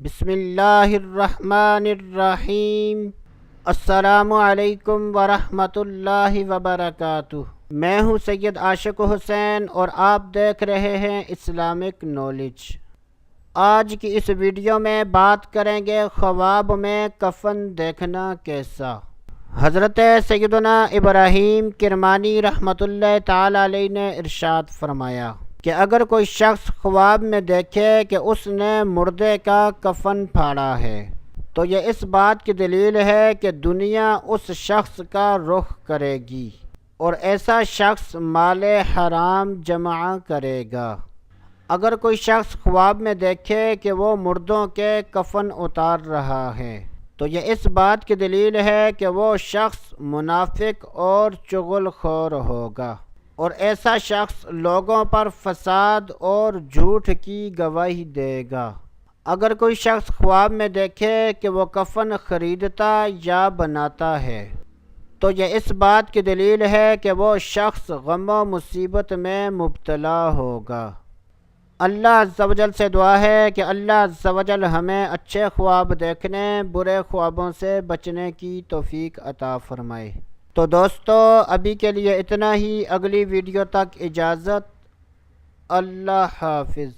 بسم اللہ الرحمن الرحیم۔ السلام علیکم ورحمۃ اللہ وبرکاتہ۔ میں ہوں سید عاشق حسین اور آپ دیکھ رہے ہیں اسلامک نالج۔ آج کی اس ویڈیو میں بات کریں گے خواب میں کفن دیکھنا کیسا۔ حضرت سیدنا ابراہیم کرمانی رحمۃ اللہ تعالی علیہ نے ارشاد فرمایا کہ اگر کوئی شخص خواب میں دیکھے کہ اس نے مردے کا کفن پھاڑا ہے تو یہ اس بات کی دلیل ہے کہ دنیا اس شخص کا رخ کرے گی اور ایسا شخص مال حرام جمع کرے گا۔ اگر کوئی شخص خواب میں دیکھے کہ وہ مردوں کے کفن اتار رہا ہے تو یہ اس بات کی دلیل ہے کہ وہ شخص منافق اور چغل خور ہوگا اور ایسا شخص لوگوں پر فساد اور جھوٹ کی گواہی دے گا۔ اگر کوئی شخص خواب میں دیکھے کہ وہ کفن خریدتا یا بناتا ہے تو یہ اس بات کی دلیل ہے کہ وہ شخص غم و مصیبت میں مبتلا ہوگا۔ اللہ عز و جل سے دعا ہے کہ اللہ عز و جل ہمیں اچھے خواب دیکھنے، برے خوابوں سے بچنے کی توفیق عطا فرمائے۔ تو دوستو ابھی کے لیے اتنا ہی، اگلی ویڈیو تک اجازت، اللہ حافظ۔